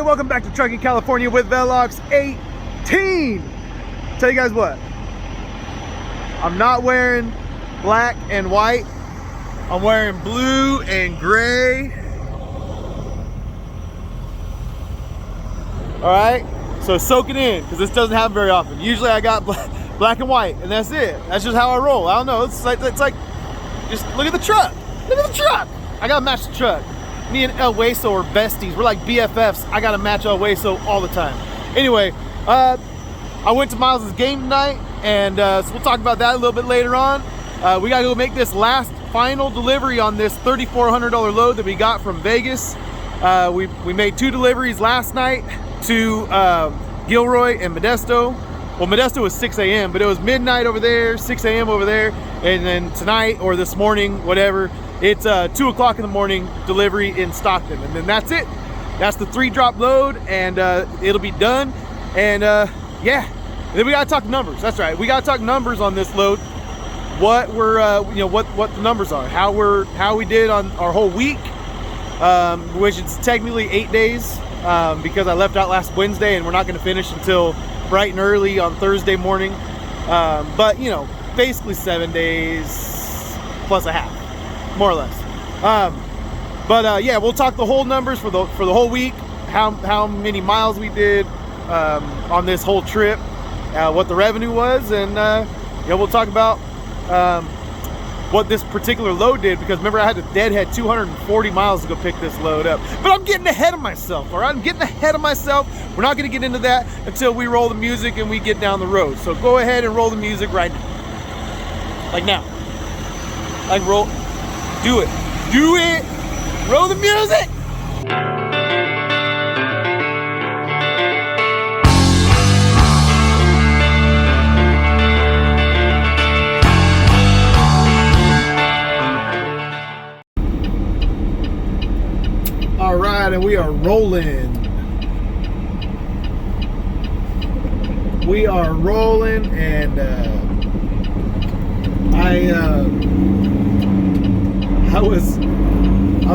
welcome back to Trucking California with Velox 18. Tell you guys what, I'm not wearing black and white. I'm wearing blue and gray. All right, so soak it in, because this doesn't happen very often. Usually I got black and white, and that's it. That's just how I roll. I don't know. It's like just look at the truck. Look at the truck. I gotta match the truck. Me and El Hueso are besties. We're like BFFs. I gotta match El Hueso all the time. Anyway, I went to Myles' game tonight, and so we'll talk about that a little bit later on. We gotta go make this last final delivery on this $3,400 load that we got from Vegas. We made 2 deliveries last night to Gilroy and Modesto. Well, Modesto was 6 a.m., but it was midnight over there, 6 a.m. over there, and then tonight or this morning, whatever, it's 2 o'clock in the morning delivery in Stockton, and then that's it. That's the 3-drop load, and it'll be done. And yeah, and then we gotta talk numbers. That's right, we gotta talk numbers on this load. What we're what the numbers are, how we did on our whole week, which is technically 8 days, because I left out last Wednesday, and we're not gonna finish until bright and early on Thursday morning. But you know, basically 7 days plus a half, more or less. But yeah, we'll talk the whole numbers for the whole week, how many miles we did on this whole trip, what the revenue was, and yeah, we'll talk about what this particular load did, because remember I had to deadhead 240 miles to go pick this load up. But I'm getting ahead of myself, all right? I'm getting ahead of myself. We're not gonna get into that until we roll the music and we get down the road. So go ahead and roll the music right now. Like now. Like roll, do it. Do it, roll the music. All right, and we are rolling. We are rolling, and I was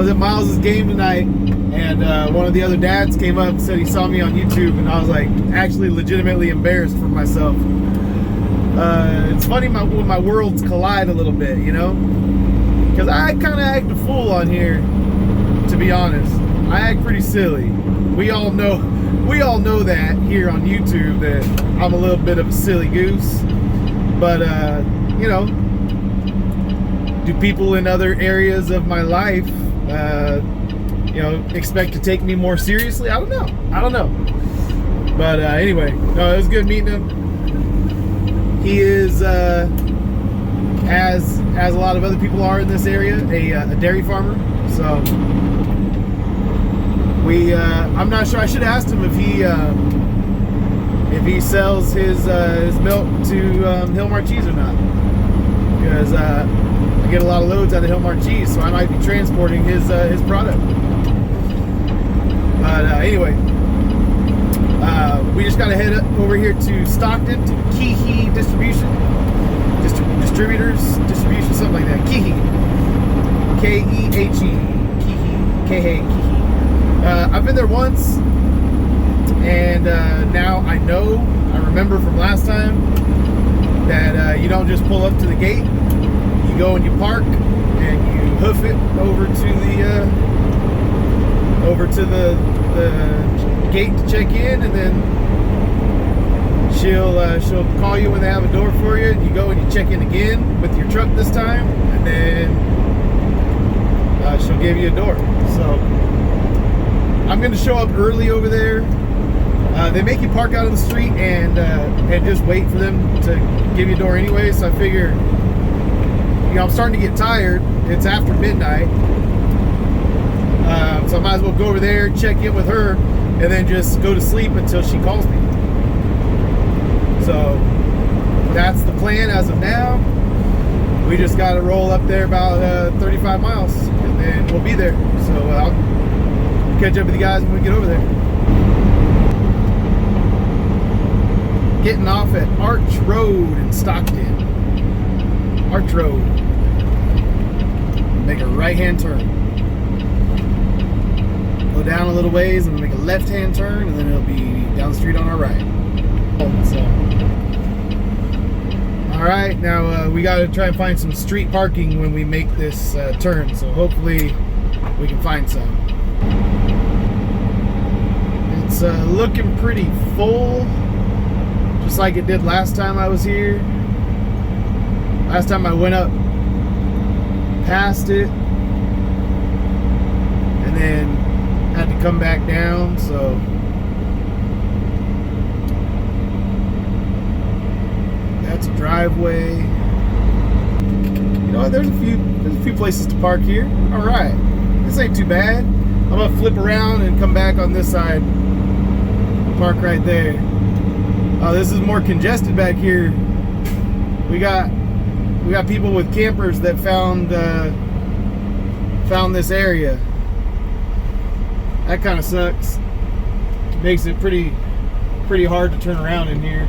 at Myles' game tonight, and one of the other dads came up and said he saw me on YouTube, and I was like actually legitimately embarrassed for myself. It's funny when my worlds collide a little bit, you know, because I kind of act a fool on here. To be honest, I act pretty silly. We all know that here on YouTube, that I'm a little bit of a silly goose. But you know, do people in other areas of my life, you know, expect to take me more seriously? I don't know. But anyway, no, it was good meeting him. He is, as a lot of other people are in this area, a dairy farmer. So I'm not sure. I should have asked him if he sells his milk to Hill Marcheese or not, because I get a lot of loads out of Hill Marcheese, so I might be transporting his product. But anyway, we just got to head up over here to Stockton to Keehee Distribution, something like that. Keehee, Kehe, Keehee. I've been there once, and now I remember from last time that you don't just pull up to the gate. You go and you park, and you hoof it over to the gate to check in, and then she'll call you when they have a door for you. You go and you check in again with your truck this time, and then she'll give you a door. So I'm gonna show up early over there. They make you park out on the street and just wait for them to give you a door anyway. So I figure, you know, I'm starting to get tired. It's after midnight, so I might as well go over there, check in with her, and then just go to sleep until she calls me. So that's the plan as of now. We just got to roll up there about 35 miles, and then we'll be there. So I'll catch up with you guys when we get over there. Getting off at Arch Road in Stockton. Arch Road. Make a right-hand turn. go down a little ways and make a left-hand turn, and then it'll be down the street on our right. So, all right, now we got to try and find some street parking when we make this turn. So hopefully we can find some. It's looking pretty full, just like it did last time I was here. Last time I went up past it and then had to come back down, so that's a driveway. You know what, there's a few places to park here. All right, this ain't too bad. I'm gonna flip around and come back on this side, park right there. Oh, this is more congested back here. We got people with campers that found this area. That kind of sucks. Makes it pretty hard to turn around in here.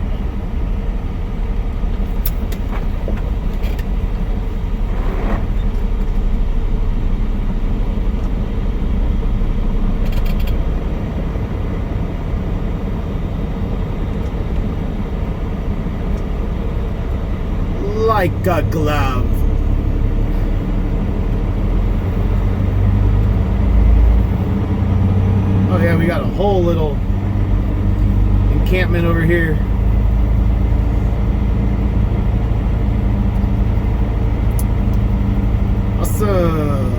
Like a glove. Oh yeah, we got a whole little encampment over here. Awesome.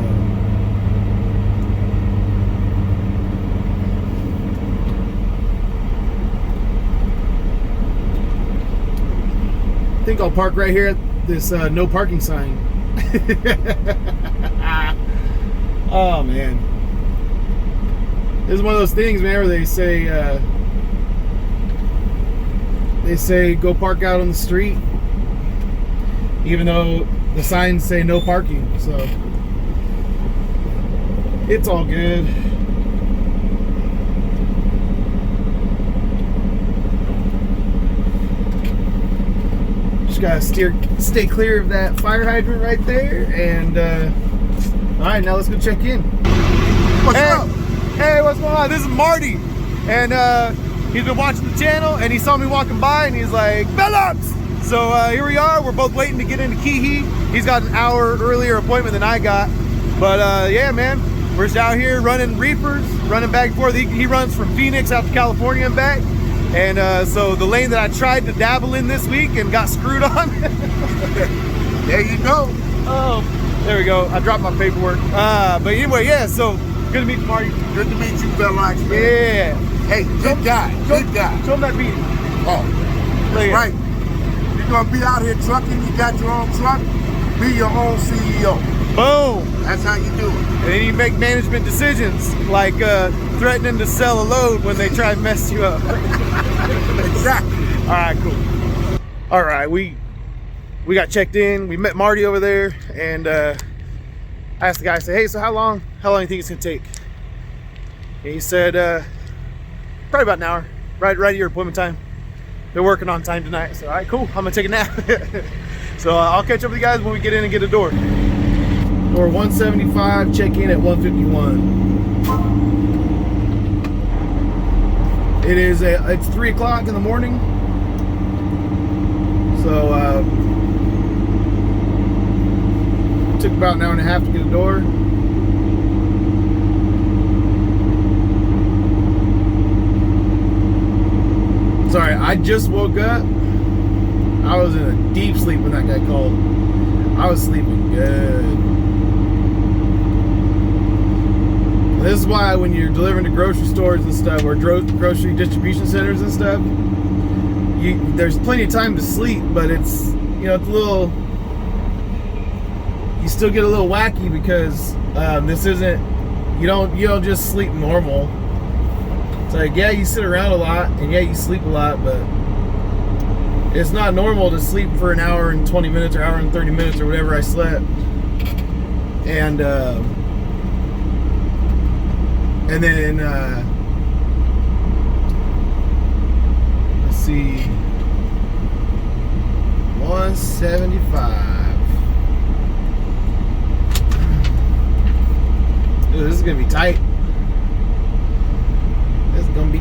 I think I'll park right here at this no parking sign. Oh man, this is one of those things, man, where they say go park out on the street, even though the signs say no parking. So it's all good. Just gotta stay clear of that fire hydrant right there, and all right, now let's go check in. What's up? Hey, what's going on? This is Marty, and he's been watching the channel, and he saw me walking by, and he's like, Phillips! So here we are. We're both waiting to get into Keehee. He's got an hour earlier appointment than I got, but yeah, man, we're just out here running reefers, running back and forth. He runs from Phoenix out to California and back. And so the lane that I tried to dabble in this week and got screwed on. There you go. Oh, there we go. I dropped my paperwork. But anyway, yeah, so good to meet you, Marty. Good to meet you, Felix, man. Yeah. Hey, good guy. Good guy. Show him that beat. Oh, that's right. You're going to be out here trucking. You got your own truck. Be your own CEO. Boom. That's how you do it. And then you make management decisions, like threatening to sell a load when they try and mess you up. Exactly. All right, cool. All right, we got checked in. We met Marty over there, and I asked the guy, I said, hey, so how long do you think it's gonna take? And he said, probably about an hour, right at your appointment time. They're working on time tonight, so all right, cool. I'm gonna take a nap. So I'll catch up with you guys when we get in and get a door. Door 175, check in at 151. It's 3 o'clock in the morning. So took about an hour and a half to get a door. Sorry, I just woke up. I was in a deep sleep when that guy called. I was sleeping good. This is why when you're delivering to grocery stores and stuff, or grocery distribution centers and stuff, there's plenty of time to sleep, but it's, you know, it's a little, you still get a little wacky because this isn't, you don't just sleep normal. It's like, yeah, you sit around a lot and yeah, you sleep a lot, but it's not normal to sleep for an hour and 20 minutes or hour and 30 minutes or whatever I slept. And then let's see, 175. Ooh, this is gonna be tight.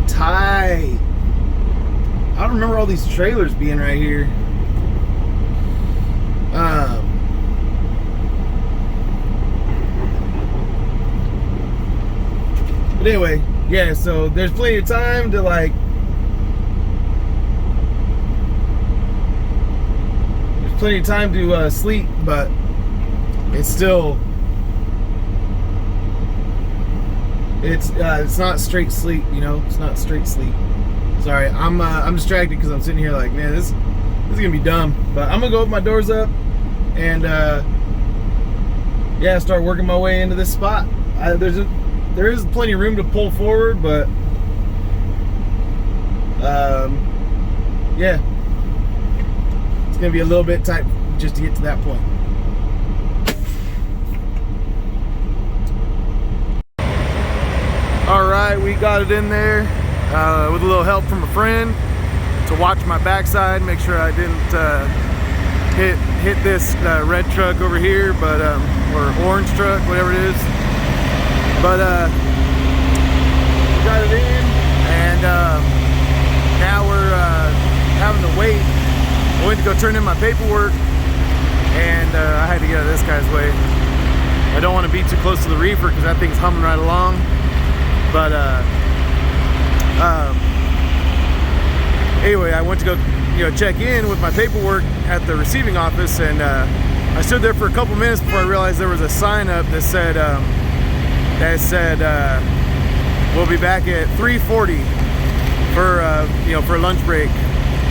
tight. I don't remember all these trailers being right here. But anyway, yeah, so there's plenty of time to like, there's plenty of time to sleep, but it's still, it's not straight sleep, you know. It's not straight sleep. Sorry, I'm distracted because I'm sitting here like, man, this is gonna be dumb. But I'm gonna go open my doors up and yeah, start working my way into this spot. There is plenty of room to pull forward, but yeah, it's gonna be a little bit tight just to get to that point. All right, we got it in there with a little help from a friend to watch my backside, make sure I didn't hit this red truck over here, but or orange truck, whatever it is. But we got it in, and now we're having to wait. I went to go turn in my paperwork, and I had to get out of this guy's way. I don't want to be too close to the reefer because that thing's humming right along. But anyway, I went to go, check in with my paperwork at the receiving office, and I stood there for a couple minutes before I realized there was a sign up that said we'll be back at 3:40 for for lunch break,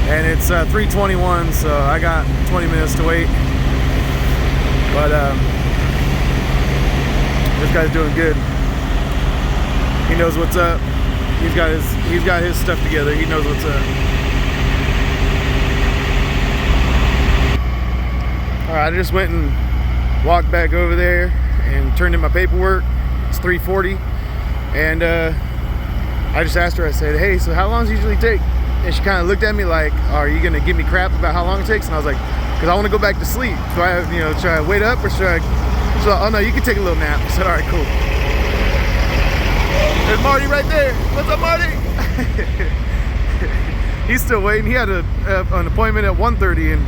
and it's 3:21, so I got 20 minutes to wait. But this guy's doing good. He knows what's up. He's got his stuff together. He knows what's up. All right, I just went and walked back over there and turned in my paperwork. It's 3:40, and I just asked her. I said, "Hey, so how long does it usually take?" And she kind of looked at me like, "Are you gonna give me crap about how long it takes?" And I was like, "Because I want to go back to sleep. So should I wait up or should I?" So, oh no, you can take a little nap. I said, "All right, cool." There's Marty right there. What's up, Marty? He's still waiting. He had an appointment at 1:30, and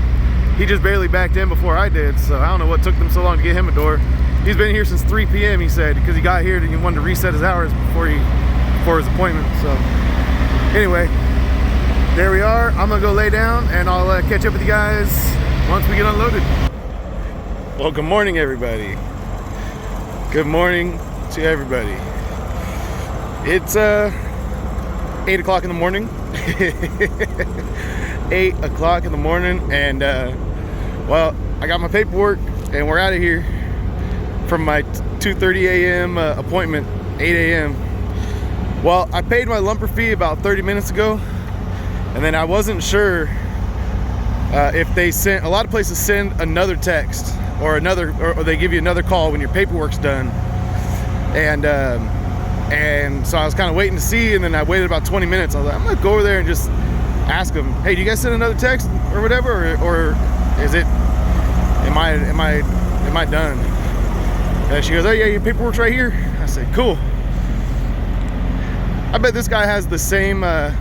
he just barely backed in before I did. So I don't know what took them so long to get him a door. He's been here since 3 p.m. he said, because he got here and he wanted to reset his hours before his appointment. So anyway, there we are. I'm gonna go lay down, and I'll catch up with you guys once we get unloaded. Well, good morning, everybody. Good morning to everybody. It's 8 o'clock in the morning. 8 o'clock in the morning, and well, I got my paperwork and we're out of here from my 2:30 a.m. appointment, 8 a.m. Well, I paid my lumper fee about 30 minutes ago, and then I wasn't sure if they sent, a lot of places send another text or they give you another call when your paperwork's done, and so I was kind of waiting to see, and then I waited about 20 minutes. I was like, I'm gonna go over there and just ask them, hey, do you guys send another text or whatever, or is it, am I done? And she goes, oh yeah, your paperwork's right here. I said, cool. I bet this guy has the same, I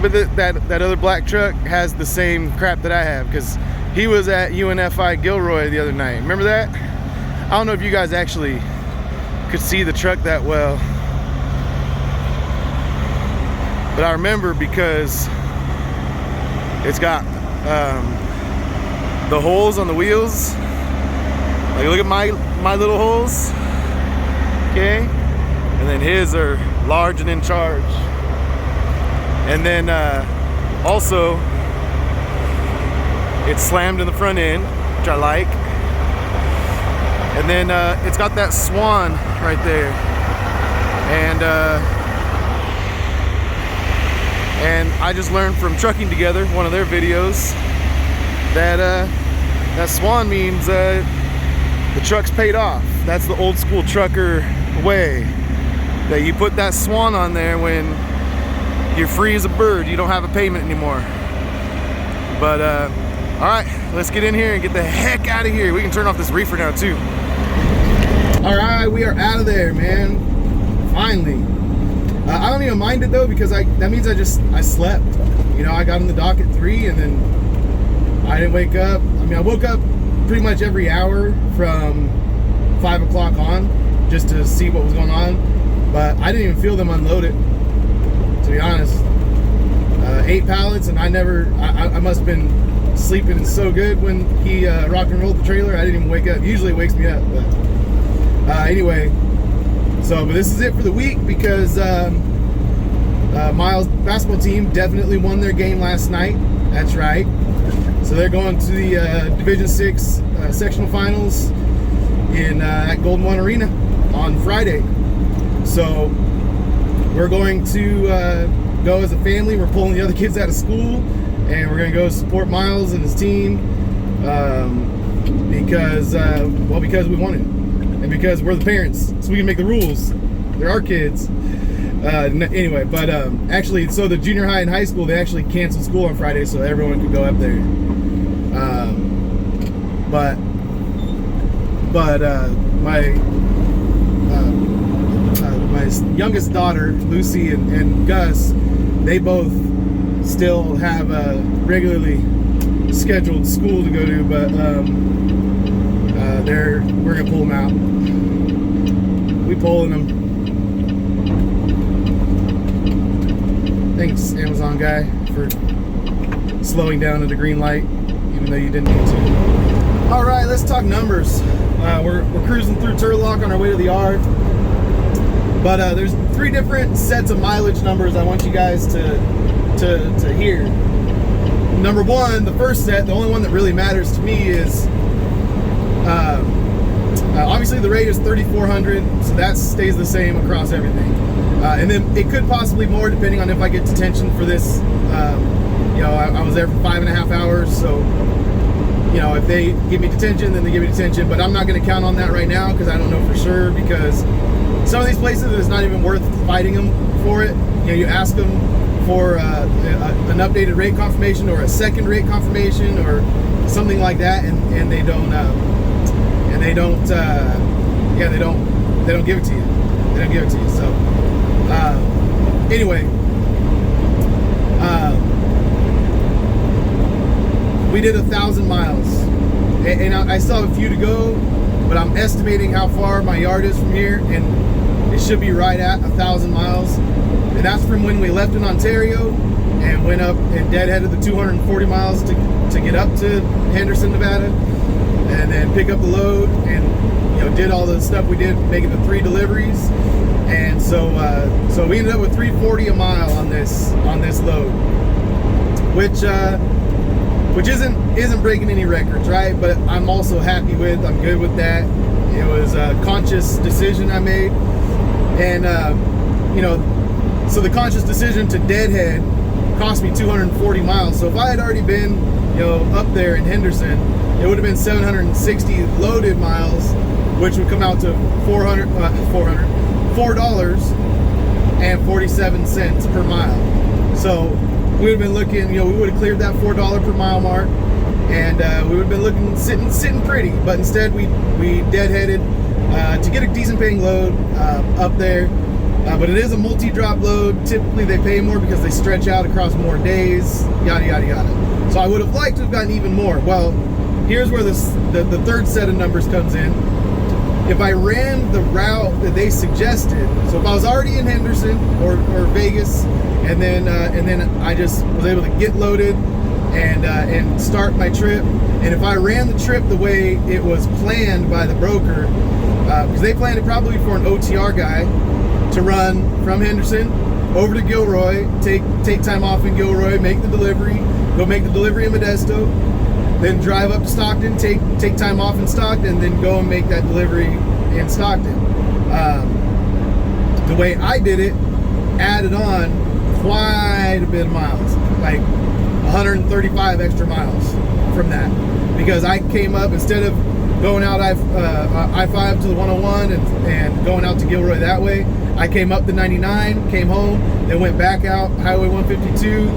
bet that other black truck has the same crap that I have, because he was at UNFI Gilroy the other night. Remember that? I don't know if you guys actually could see the truck that well, but I remember because it's got the holes on the wheels. Like, look at my little holes, okay? And then his are large and in charge. And then also, it's slammed in the front end, which I like. And then it's got that swan right there. And I just learned from Trucking Together, one of their videos, that that swan means the truck's paid off. That's the old school trucker way, that you put that swan on there when you're free as a bird. You don't have a payment anymore. But all right, let's get in here and get the heck out of here. We can turn off this reefer now too. All right, we are out of there, man. Finally. I don't even mind it though, because that means I slept. You know, I got on the dock at 3 and then I didn't wake up. I mean, I woke up pretty much every hour from 5 o'clock on just to see what was going on, but I didn't even feel them unload it, to be honest. 8 pallets, and I must have been sleeping so good when he rock and rolled the trailer. I didn't even wake up. Usually it wakes me up, but anyway. So, but this is it for the week, because Myles basketball team definitely won their game last night. That's right. So they're going to the Division 6 sectional finals at Golden One Arena on Friday. So we're going to go as a family. We're pulling the other kids out of school, and we're going to go support Myles and his team because we want it, and because we're the parents, so we can make the rules. They're our kids. Anyway, but actually, so the junior high and high school, they actually canceled school on Friday, so everyone could go up there. But my youngest daughter, Lucy, and Gus, they both still have a regularly scheduled school to go to, but we're gonna pull them out. We pulling them. Thanks, Amazon guy, for slowing down at the green light, even though you didn't need to. All right, let's talk numbers. We're cruising through Turlock on our way to the yard, but there's 3 different sets of mileage numbers I want you guys to hear. Number 1, the first set, the only one that really matters to me, is obviously the rate is 3,400, so that stays the same across everything. And then it could possibly more depending on if I get detention for this. You know, I was there for 5.5 hours, so you know, if they give me detention, then they give me detention. But I'm not going to count on that right now, because I don't know for sure, because some of these places, it's not even worth fighting them for it. You know, you ask them for an updated rate confirmation or a second rate confirmation or something like that, and they don't they don't give it to you. They don't give it to you. So anyway, we did 1,000 miles, and I still have a few to go, but I'm estimating how far my yard is from here, and it should be right at 1,000 miles. And that's from when we left in Ontario and went up and deadheaded the 240 miles to get up to Henderson, Nevada, and then pick up the load, and you know, did all the stuff we did, making the 3 deliveries. And so we ended up with 340 a mile on this load, which isn't breaking any records, right? But I'm also happy with. I'm good with that. It was a conscious decision I made, and you know, so the conscious decision to deadhead cost me 240 miles. So if I had already been, you know, up there in Henderson, it would have been 760 loaded miles, which would come out to $4.47 per mile. So we would have been looking, you know, we would have cleared that $4 per mile mark, and we would have been looking sitting pretty. But instead, we deadheaded to get a decent paying load up there. But it is a multi-drop load. Typically, they pay more because they stretch out across more days. Yada yada yada. So I would have liked to have gotten even more. Well, here's where the third set of numbers comes in. If I ran the route that they suggested, so if I was already in Henderson or Vegas, and then I just was able to get loaded and start my trip, and if I ran the trip the way it was planned by the broker, because they planned it probably for an OTR guy to run from Henderson over to Gilroy, take time off in Gilroy, make the delivery, go make the delivery in Modesto, then drive up to Stockton, take time off in Stockton, then go and make that delivery in Stockton. The way I did it added on quite a bit of miles, like 135 extra miles from that, because I came up, instead of going out I-5 to the 101 and going out to Gilroy that way, I came up the 99, came home, then went back out Highway 152.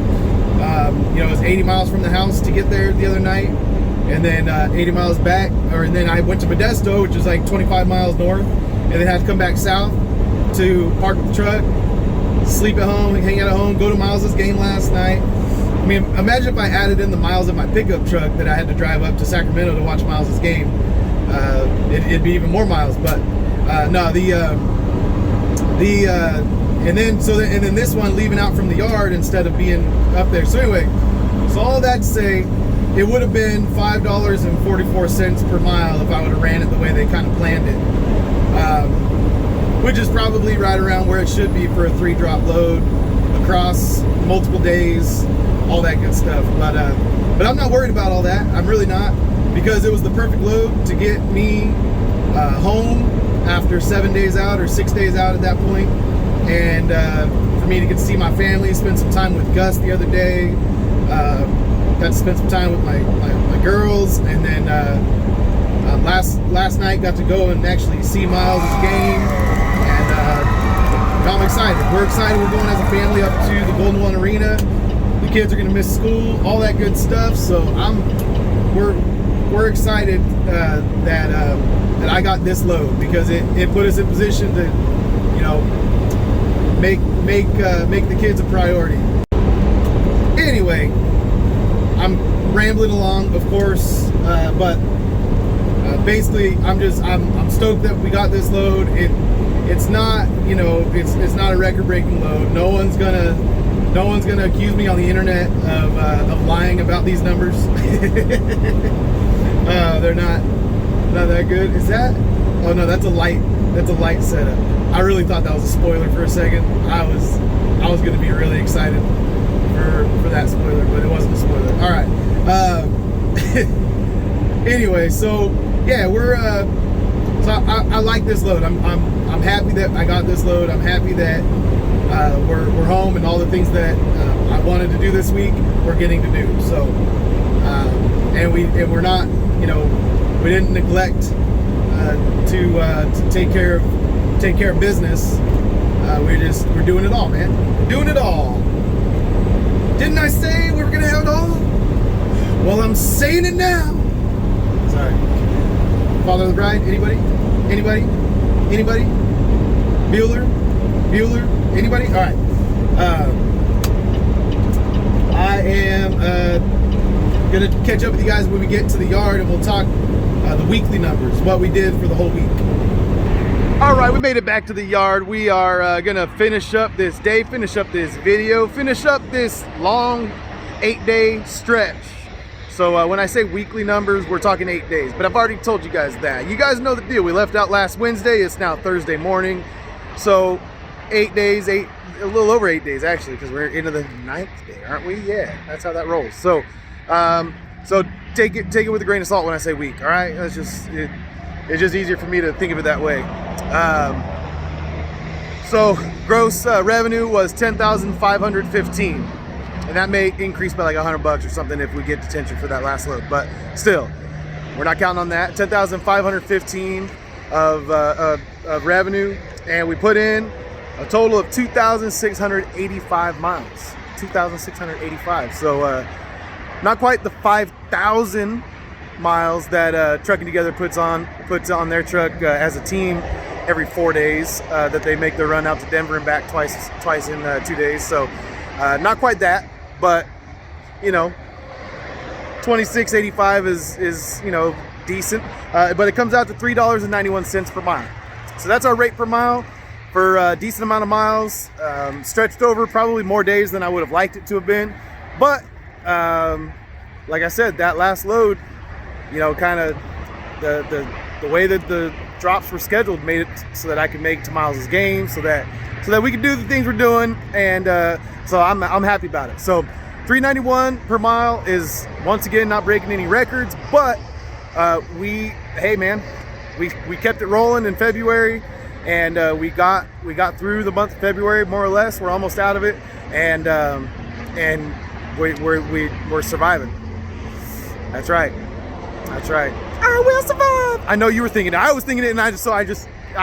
You know, it was 80 miles from the house to get there the other night, and then 80 miles back, and then I went to Modesto, which is like 25 miles north, and then had to come back south to park the truck, sleep at home, hang out at home, go to Myles' game last night. I mean, imagine if I added in the miles of my pickup truck that I had to drive up to Sacramento to watch Myles' game. It'd be even more miles. But no, and then this one leaving out from the yard instead of being up there. So anyway, so all that to say, it would have been $5.44 per mile if I would have ran it the way they kind of planned it, which is probably right around where it should be for a 3-drop load across multiple days, all that good stuff. But I'm not worried about all that. I'm really not, because it was the perfect load to get me home after 7 days out or 6 days out at that point, and for me to get to see my family, spend some time with Gus the other day. Got to spend some time with my girls, and then last night got to go and actually see Myles' game, and I'm excited. We're excited. We're going as a family up to the Golden One Arena. The kids are going to miss school, all that good stuff. So we're excited that I got this load, because it put us in position to, you know, make the kids a priority. Anyway, I'm rambling along, of course, but basically, I'm stoked that we got this load. It's not, you know, it's not a record-breaking load. No one's gonna accuse me on the internet of lying about these numbers. They're not that good. Is that? Oh no, that's a light setup. I really thought that was a spoiler for a second. I was gonna be really excited for that spoiler, but it wasn't a spoiler. All right. Anyway, so yeah, so I like this load. I'm happy that I got this load. I'm happy that we're home, and all the things that I wanted to do this week we're getting to do. So and we're not, you know, we didn't neglect to take care of business. We're doing it all, man. We're doing it all. Didn't I say we were gonna have it all? Well, I'm saying it now. Sorry. Father of the Bride, anybody? Bueller? Anybody? All right. I am gonna catch up with you guys when we get to the yard, and we'll talk the weekly numbers, what we did for the whole week. All right, we made it back to the yard. We are gonna finish up this day, finish up this video, finish up this long 8-day stretch. So when I say weekly numbers, we're talking 8 days, but I've already told you guys that. You guys know the deal. We left out last Wednesday. It's now Thursday morning. So 8 days, a little over 8 days actually, because we're into the 9th day, aren't we? Yeah, that's how that rolls. So so take it with a grain of salt when I say week. All right, it's just easier for me to think of it that way. So gross revenue was $10,515, and that may increase by like $100 or something if we get detention for that last load, but still, we're not counting on that. $10,515 of revenue, and we put in a total of 2,685 miles. 2,685. So not quite the 5,000 miles that Trucking Together puts on their truck as a team every 4 days that they make the run out to Denver and back twice in 2 days. So not quite that, but you know, 2685 is you know, decent, but it comes out to $3.91 per mile. So that's our rate per mile for a decent amount of miles, stretched over probably more days than I would have liked it to have been, but like I said, that last load, you know, kind of the way that the drops were scheduled made it so that I could make it to Myles' game, so that we could do the things we're doing, and so I'm happy about it. So $3.91 per mile is once again not breaking any records, but hey man, we kept it rolling in February, and we got through the month of February more or less. We're almost out of it, and we're surviving. That's right. I will survive. I know you were thinking it. I was thinking it, and I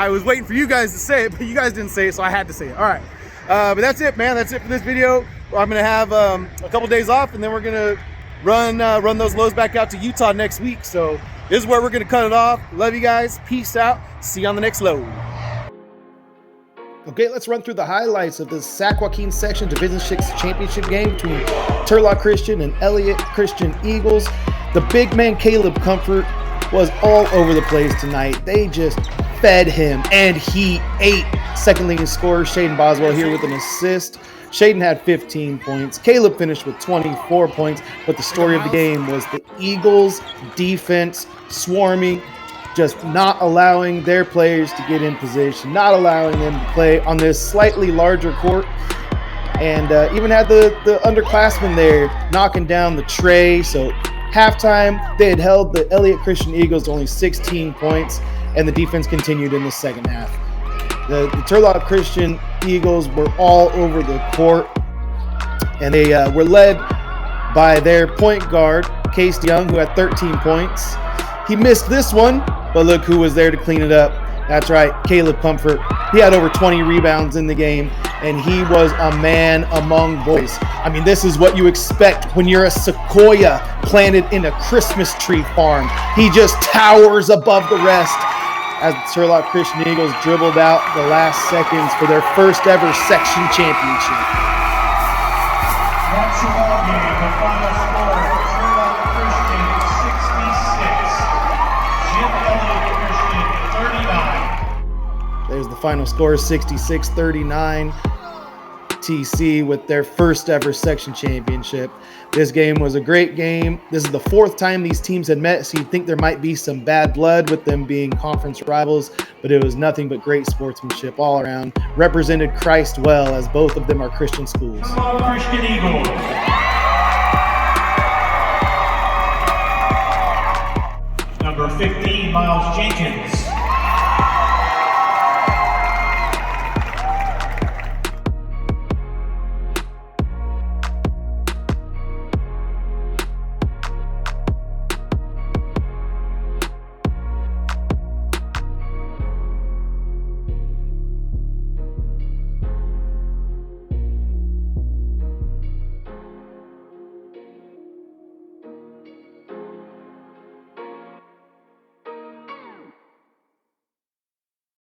was waiting for you guys to say it, but you guys didn't say it, so I had to say it. All right. But that's it, man. That's it for this video. I'm gonna have a couple days off, and then we're gonna run those loads back out to Utah next week. So this is where we're gonna cut it off. Love you guys. Peace out. See you on the next load. Okay, let's run through the highlights of the Sac Joaquin Section Division 6 championship game between Turlock Christian and Elliott Christian Eagles. The big man Caleb Comfort was all over the place tonight. They just fed him, and he ate. Second leading scorer Shaden Boswell here with an assist. Shaden had 15 points. Caleb finished with 24 points, but the story of the game was the Eagles' defense swarming, just not allowing their players to get in position, not allowing them to play on this slightly larger court, and even had the underclassmen there knocking down the tray. So halftime, they had held the Elliott Christian Eagles to only 16 points, and the defense continued in the second half. The Turlock Christian Eagles were all over the court, and they were led by their point guard, Case Young, who had 13 points. He missed this one, but look who was there to clean it up. That's right, Caleb Comfort. He had over 20 rebounds in the game, and he was a man among boys. I mean, this is what you expect when you're a sequoia planted in a Christmas tree farm. He just towers above the rest as the Turlock Christian Eagles dribbled out the last seconds for their first ever section championship. That's the ball game. The final score, Turlock Christian 66, Jim Elliott Christian 39. There's the final score, 66-39. TC with their first ever section championship. This game was a great game. This is the fourth time these teams had met, so you'd think there might be some bad blood with them being conference rivals, but it was nothing but great sportsmanship all around. Represented Christ well, as both of them are Christian schools. Christian Eagles. Number 15, Myles Jenkins.